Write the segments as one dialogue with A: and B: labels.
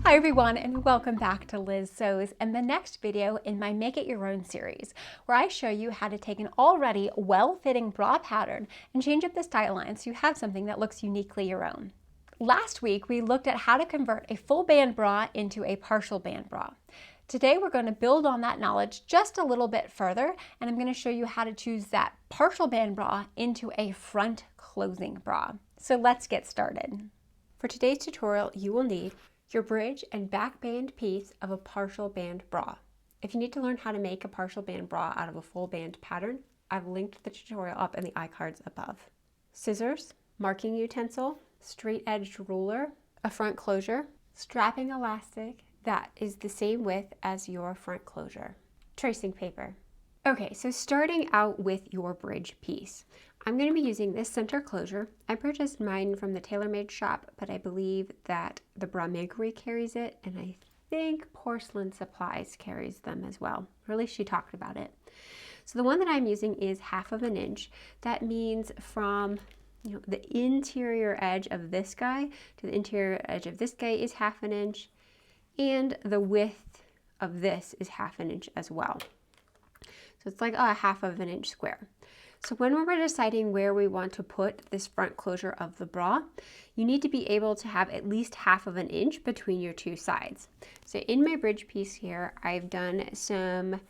A: Hi everyone, and welcome back to Liz Sews and the next video in my Make It Your Own series, where I show you how to take an already well-fitting bra pattern and change up the style line so you have something that looks uniquely your own. Last week, we looked at how to convert a full band bra into a partial band bra. Today, we're going to build on that knowledge just a little bit further, and I'm going to show you how to choose that partial band bra into a front closing bra. So let's get started. For today's tutorial, you will need your bridge and back band piece of a partial band bra. If you need to learn how to make a partial band bra out of a full band pattern, I've linked the tutorial up in the iCards above. Scissors, marking utensil, straight edged ruler, a front closure, strapping elastic that is the same width as your front closure, tracing paper. Okay, so starting out with your bridge piece. I'm going to be using this center closure. I purchased mine from the TaylorMade shop, but I believe that the Bra Makery carries it, and I think Porcelain Supplies carries them as well. Or at least she talked about it. So the one that I'm using is 1/2 inch. That means from the interior edge of this guy to the interior edge of this guy is 1/2 inch, and the width of this is 1/2 inch as well. So it's like a 1/2 inch square. So when we're deciding where we want to put this front closure of the bra, you need to be able to have at least 1/2 inch between your two sides. So in my bridge piece here, I've done some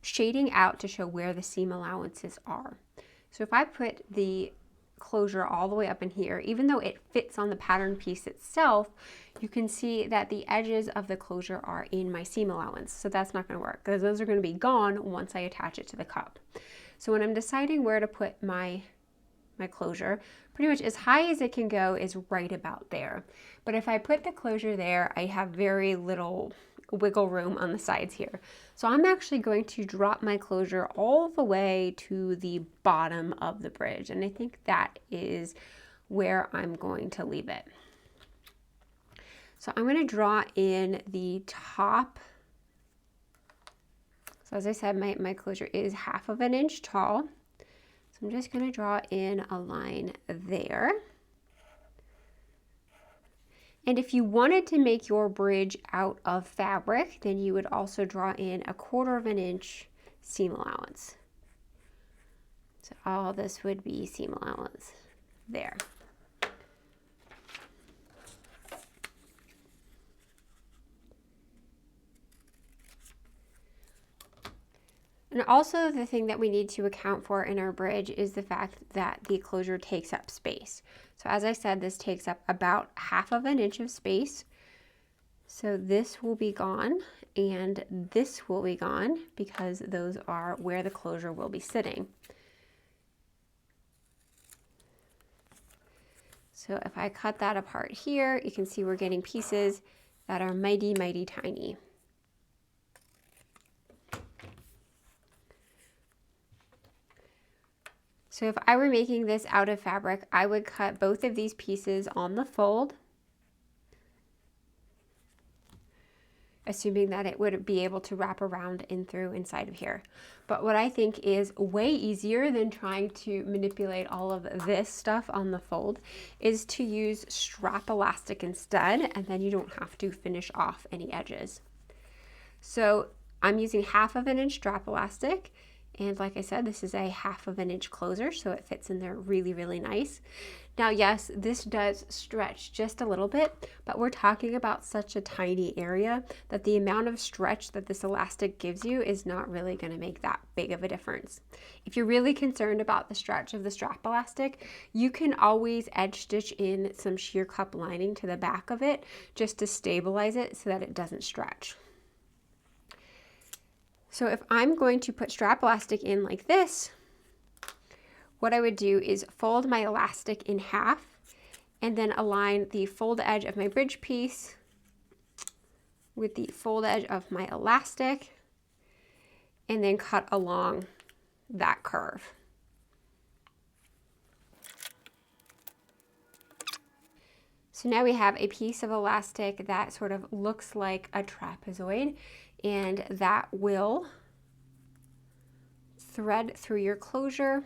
A: shading out to show where the seam allowances are. So if I put the closure all the way up in here, even though it fits on the pattern piece itself, you can see that the edges of the closure are in my seam allowance. So that's not going to work because those are going to be gone once I attach it to the cup. So when I'm deciding where to put my closure, pretty much as high as it can go is right about there. But if I put the closure there, I have very little wiggle room on the sides here. So I'm actually going to drop my closure all the way to the bottom of the bridge. And I think that is where I'm going to leave it. So I'm going to draw in the top. So as I said, my closure is 1/2 inch tall. So I'm just going to draw in a line there. And if you wanted to make your bridge out of fabric, then you would also draw in a 1/4 inch seam allowance. So all this would be seam allowance there. And also the thing that we need to account for in our bridge is the fact that the closure takes up space. So as I said, this takes up about 1/2 inch of space. So this will be gone and this will be gone because those are where the closure will be sitting. So if I cut that apart here, you can see we're getting pieces that are mighty, mighty tiny. So if I were making this out of fabric, I would cut both of these pieces on the fold, assuming that it would be able to wrap around and through inside of here. But what I think is way easier than trying to manipulate all of this stuff on the fold is to use strap elastic instead, and then you don't have to finish off any edges. So I'm using 1/2 inch strap elastic. And like I said, this is a 1/2 inch closer, so it fits in there really, really nice. Now, yes, this does stretch just a little bit, but we're talking about such a tiny area that the amount of stretch that this elastic gives you is not really going to make that big of a difference. If you're really concerned about the stretch of the strap elastic, you can always edge stitch in some sheer cup lining to the back of it just to stabilize it so that it doesn't stretch. So if I'm going to put strap elastic in like this, what I would do is fold my elastic in half and then align the fold edge of my bridge piece with the fold edge of my elastic and then cut along that curve. So now we have a piece of elastic that sort of looks like a trapezoid, and that will thread through your closure,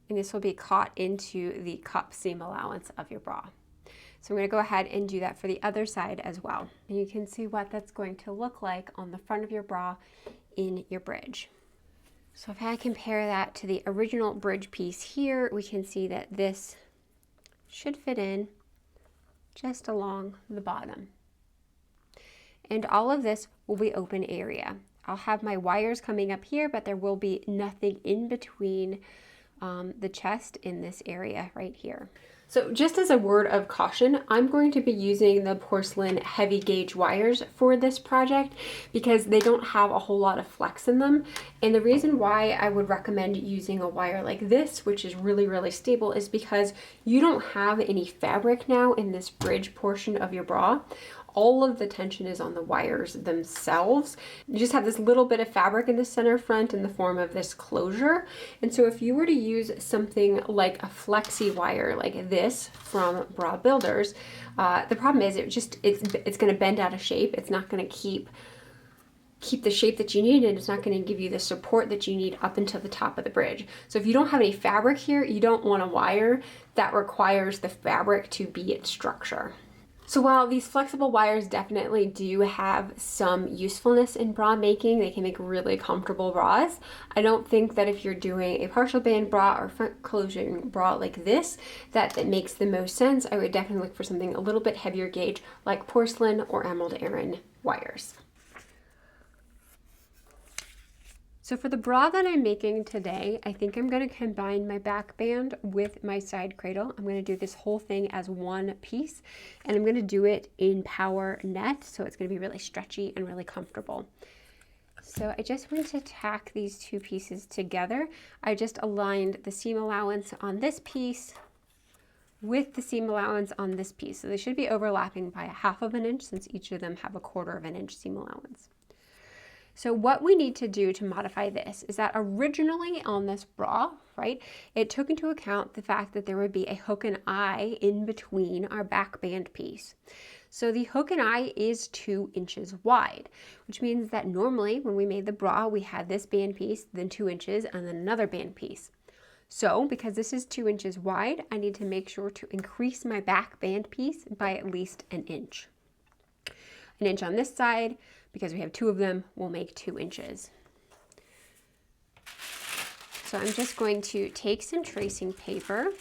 A: and this will be caught into the cup seam allowance of your bra.
B: So I'm going to go ahead and do that for the other side as well. And you can see what that's going to look like on the front of your bra in your bridge. So if I compare that to the original bridge piece here, we can see that this should fit in just along the bottom. And all of this will be open area. I'll have my wires coming up here, but there will be nothing in between the chest in this area right here. So just as a word of caution, I'm going to be using the porcelain heavy gauge wires for this project because they don't have a whole lot of flex in them. And the reason why I would recommend using a wire like this, which is really, really stable, is because you don't have any fabric now in this bridge portion of your bra. All of the tension is on the wires themselves. You just have this little bit of fabric in the center front in the form of this closure. And so if you were to use something like a flexi wire like this from Bra Builders, the problem is it's going to bend out of shape. It's not going to keep the shape that you need, and it's not going to give you the support that you need up until the top of the bridge. So if you don't have any fabric here, you don't want a wire that requires the fabric to be its structure. So while these flexible wires definitely do have some usefulness in bra making, they can make really comfortable bras, I don't think that if you're doing a partial band bra or front closing bra like this, that makes the most sense. I would definitely look for something a little bit heavier gauge like porcelain or Emerald Aran wires. So for the bra that I'm making today, I think I'm going to combine my back band with my side cradle. I'm going to do this whole thing as one piece, and I'm going to do it in power net, so it's going to be really stretchy and really comfortable. So I just want to tack these two pieces together. I just aligned the seam allowance on this piece with the seam allowance on this piece. So they should be overlapping by 1/2 inch since each of them have a 1/4 inch seam allowance. So what we need to do to modify this is that originally on this bra, right, it took into account the fact that there would be a hook and eye in between our back band piece. So the hook and eye is 2 inches wide, which means that normally when we made the bra, we had this band piece, then 2 inches, and then another band piece. So because this is 2 inches wide, I need to make sure to increase my back band piece by at least 1 inch. 1 inch on this side, because we have 2 of them, we'll make 2 inches. So I'm just going to take some tracing paper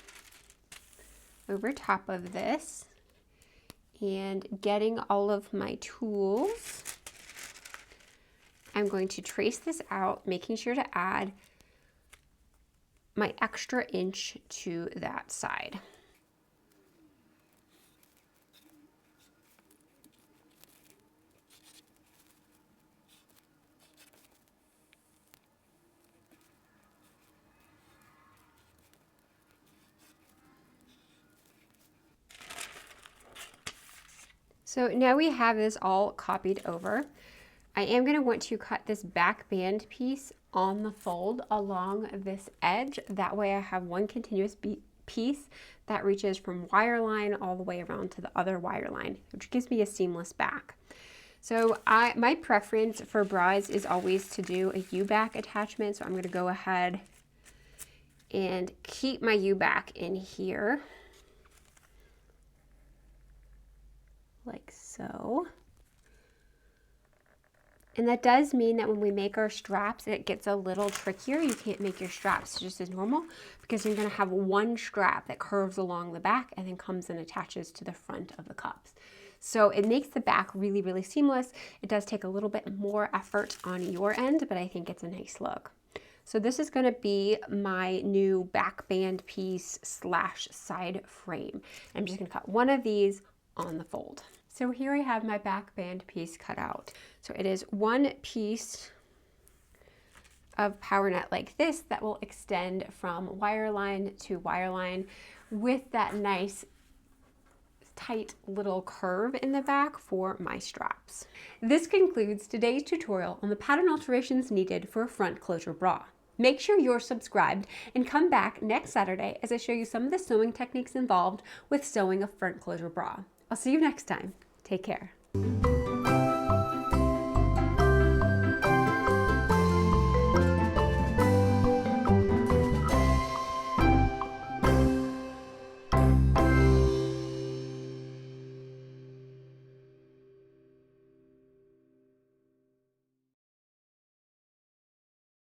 B: over top of this and getting all of my tools, I'm going to trace this out, making sure to add my extra inch to that side. So now we have this all copied over. I am going to want to cut this back band piece on the fold along this edge. That way I have one continuous piece that reaches from wire line all the way around to the other wire line, which gives me a seamless back. So my preference for bras is always to do a U-back attachment. So I'm going to go ahead and keep my U-back in here, like so. And that does mean that when we make our straps, it gets a little trickier. You can't make your straps just as normal because you're going to have one strap that curves along the back and then comes and attaches to the front of the cups. So it makes the back really, really seamless. It does take a little bit more effort on your end, but I think it's a nice look. So this is going to be my new back band piece / side frame. I'm just going to cut one of these on the fold. So here I have my back band piece cut out. So it is one piece of power net like this that will extend from wire line to wire line with that nice tight little curve in the back for my straps. This concludes today's tutorial on the pattern alterations needed for a front closure bra. Make sure you're subscribed and come back next Saturday as I show you some of the sewing techniques involved with sewing a front closure bra. I'll see you next time. Take care.